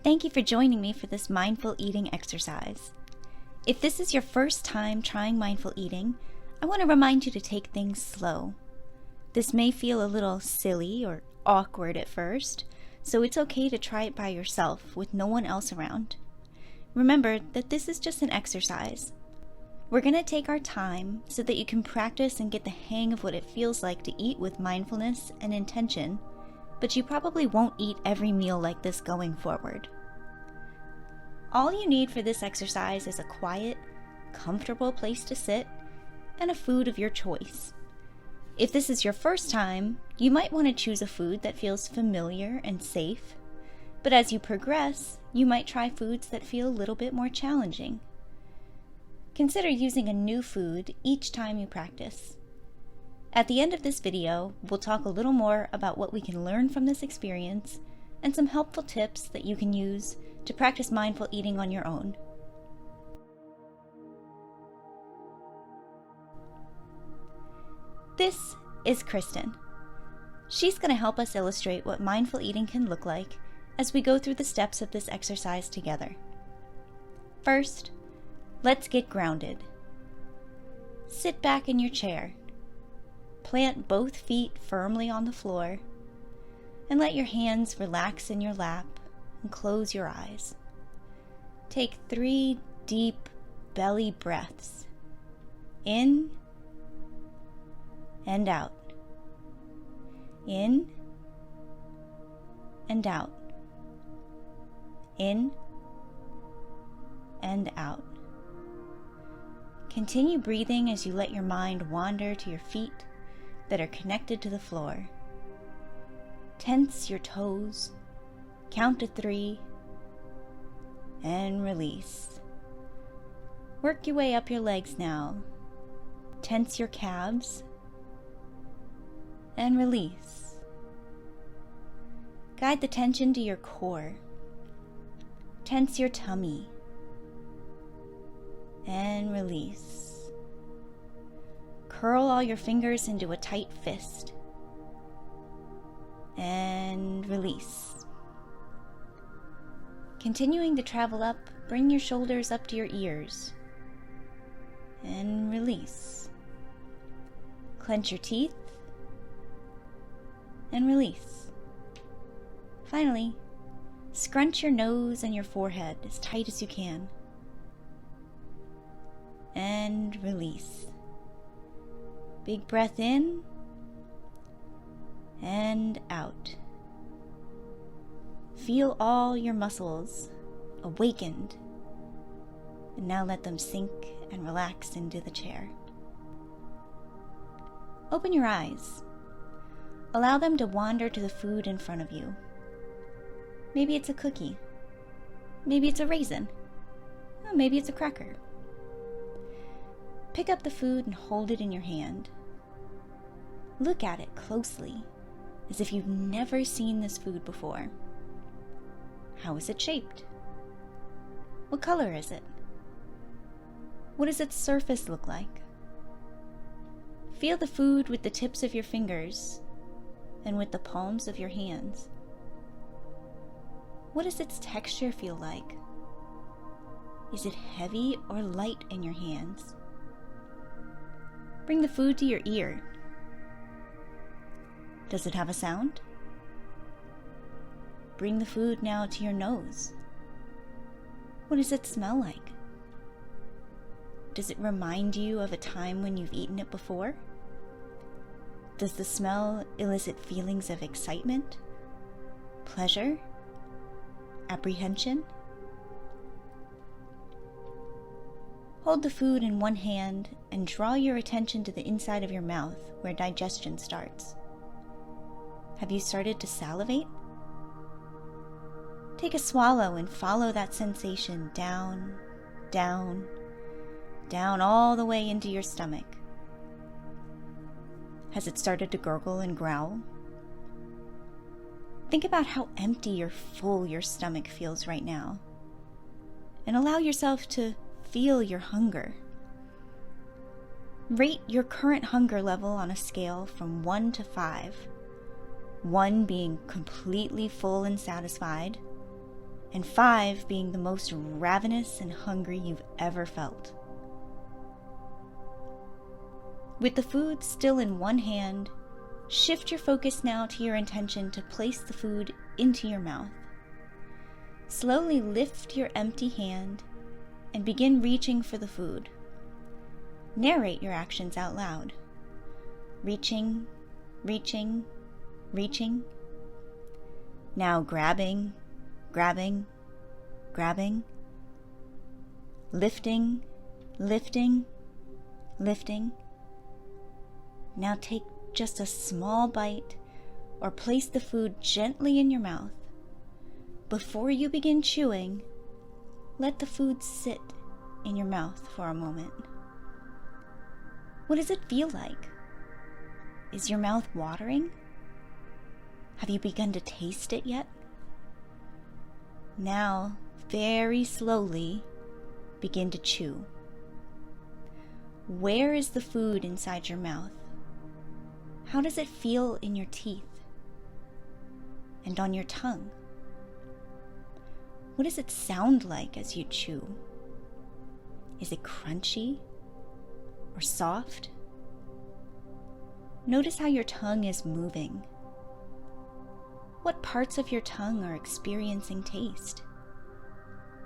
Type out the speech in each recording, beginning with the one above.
Thank you for joining me for this mindful eating exercise. If this is your first time trying mindful eating, I want to remind you to take things slow. This may feel a little silly or awkward at first, so it's okay to try it by yourself with no one else around. Remember that this is just an exercise. We're going to take our time so that you can practice and get the hang of what it feels like to eat with mindfulness and intention, but you probably won't eat every meal like this going forward. All you need for this exercise is a quiet, comfortable place to sit and a food of your choice. If this is your first time, you might want to choose a food that feels familiar and safe, but as you progress, you might try foods that feel a little bit more challenging. Consider using a new food each time you practice. At the end of this video, we'll talk a little more about what we can learn from this experience and some helpful tips that you can use to practice mindful eating on your own. This is Kristin. She's going to help us illustrate what mindful eating can look like as we go through the steps of this exercise together. First, let's get grounded. Sit back in your chair. Plant both feet firmly on the floor and let your hands relax in your lap and close your eyes. Take 3 deep belly breaths. In and out. In and out. In and out. Continue breathing as you let your mind wander to your feet that are connected to the floor. Tense your toes, count to 3, and release. Work your way up your legs now. Tense your calves, and release. Guide the tension to your core. Tense your tummy, and release. Curl all your fingers into a tight fist, and release. Continuing to travel up, bring your shoulders up to your ears, and release. Clench your teeth, and release. Finally, scrunch your nose and your forehead as tight as you can, and release. Big breath in and out. Feel all your muscles awakened, and now let them sink and relax into the chair. Open your eyes. Allow them to wander to the food in front of you. Maybe it's a cookie. Maybe it's a raisin. Or maybe it's a cracker. Pick up the food and hold it in your hand. Look at it closely, as if you've never seen this food before. How is it shaped? What color is it? What does its surface look like? Feel the food with the tips of your fingers and with the palms of your hands. What does its texture feel like? Is it heavy or light in your hands? Bring the food to your ear. Does it have a sound? Bring the food now to your nose. What does it smell like? Does it remind you of a time when you've eaten it before? Does the smell elicit feelings of excitement, pleasure, apprehension? Hold the food in one hand and draw your attention to the inside of your mouth where digestion starts. Have you started to salivate? Take a swallow and follow that sensation down, down, down all the way into your stomach. Has it started to gurgle and growl? Think about how empty or full your stomach feels right now, and allow yourself to feel your hunger. Rate your current hunger level on a scale from 1 to 5, 1 being completely full and satisfied, and 5 being the most ravenous and hungry you've ever felt. With the food still in one hand, shift your focus now to your intention to place the food into your mouth. Slowly lift your empty hand and begin reaching for the food. Narrate your actions out loud. Reaching, reaching, reaching. Now grabbing, grabbing, grabbing. Lifting, lifting, lifting. Now take just a small bite or place the food gently in your mouth. Before you begin chewing, let the food sit in your mouth for a moment. What does it feel like? Is your mouth watering? Have you begun to taste it yet? Now, very slowly, begin to chew. Where is the food inside your mouth? How does it feel in your teeth and on your tongue? What does it sound like as you chew? Is it crunchy or soft? Notice how your tongue is moving. What parts of your tongue are experiencing taste?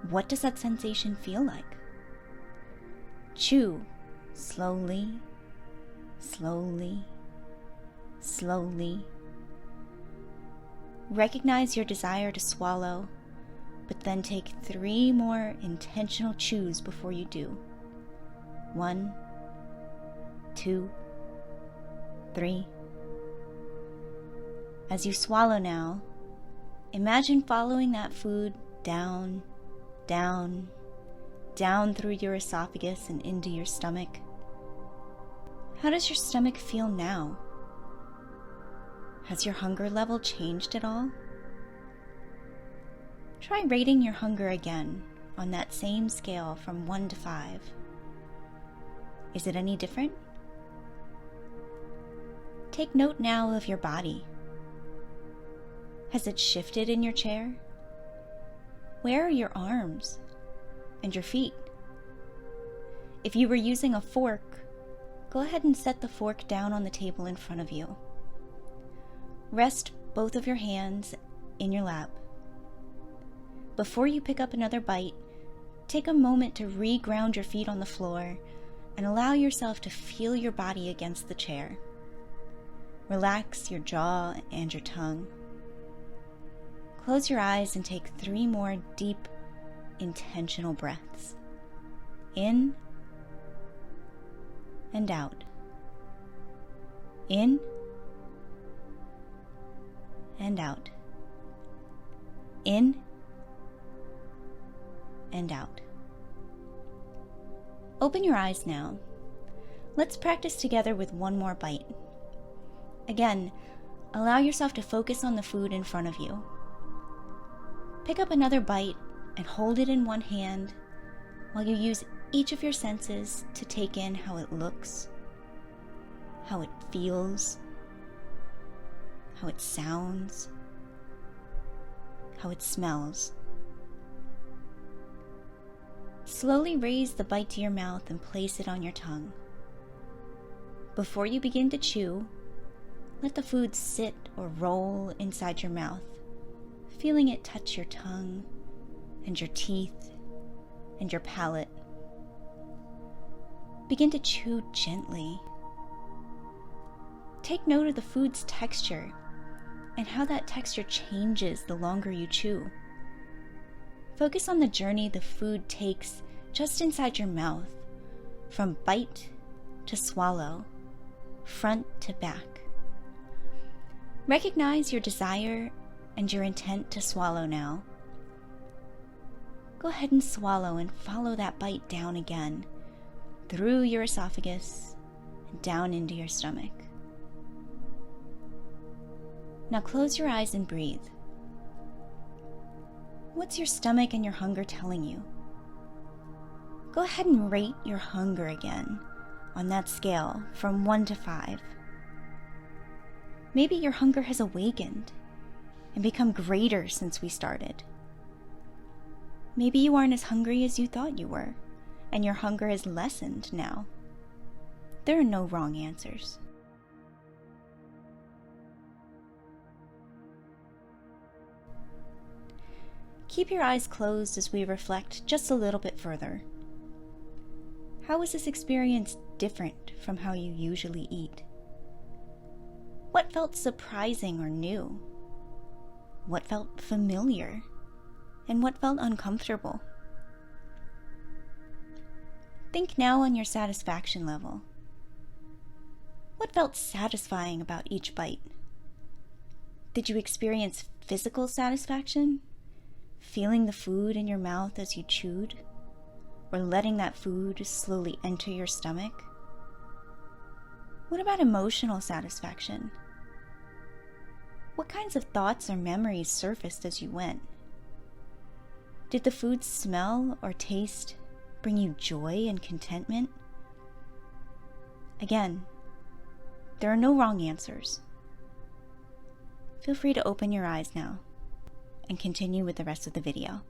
What does that sensation feel like? Chew slowly, slowly, slowly. Recognize your desire to swallow, but then take 3 more intentional chews before you do. 1, 2, 3. As you swallow now, imagine following that food down, down, down through your esophagus and into your stomach. How does your stomach feel now? Has your hunger level changed at all? Try rating your hunger again on that same scale from 1 to 5. Is it any different? Take note now of your body. Has it shifted in your chair? Where are your arms and your feet? If you were using a fork, go ahead and set the fork down on the table in front of you. Rest both of your hands in your lap. Before you pick up another bite, take a moment to re-ground your feet on the floor and allow yourself to feel your body against the chair. Relax your jaw and your tongue. Close your eyes and take 3 more deep, intentional breaths. In and out. In and out. In and out. Open your eyes now. Let's practice together with 1 more bite. Again, allow yourself to focus on the food in front of you. Pick up another bite and hold it in one hand while you use each of your senses to take in how it looks, how it feels, how it sounds, how it smells. Slowly raise the bite to your mouth and place it on your tongue. Before you begin to chew, let the food sit or roll inside your mouth, feeling it touch your tongue and your teeth and your palate. Begin to chew gently. Take note of the food's texture and how that texture changes the longer you chew. Focus on the journey the food takes just inside your mouth, from bite to swallow, front to back. Recognize your desire and your intent to swallow now. Go ahead and swallow and follow that bite down again, through your esophagus and down into your stomach. Now close your eyes and breathe. What's your stomach and your hunger telling you? Go ahead and rate your hunger again on that scale from 1 to 5. Maybe your hunger has awakened and become greater since we started. Maybe you aren't as hungry as you thought you were, and your hunger is lessened now. There are no wrong answers. Keep your eyes closed as we reflect just a little bit further. How was this experience different from how you usually eat? What felt surprising or new? What felt familiar? And what felt uncomfortable? Think now on your satisfaction level. What felt satisfying about each bite? Did you experience physical satisfaction? Feeling the food in your mouth as you chewed? Or letting that food slowly enter your stomach? What about emotional satisfaction? What kinds of thoughts or memories surfaced as you went? Did the food smell or taste bring you joy and contentment? Again, there are no wrong answers. Feel free to open your eyes now and continue with the rest of the video.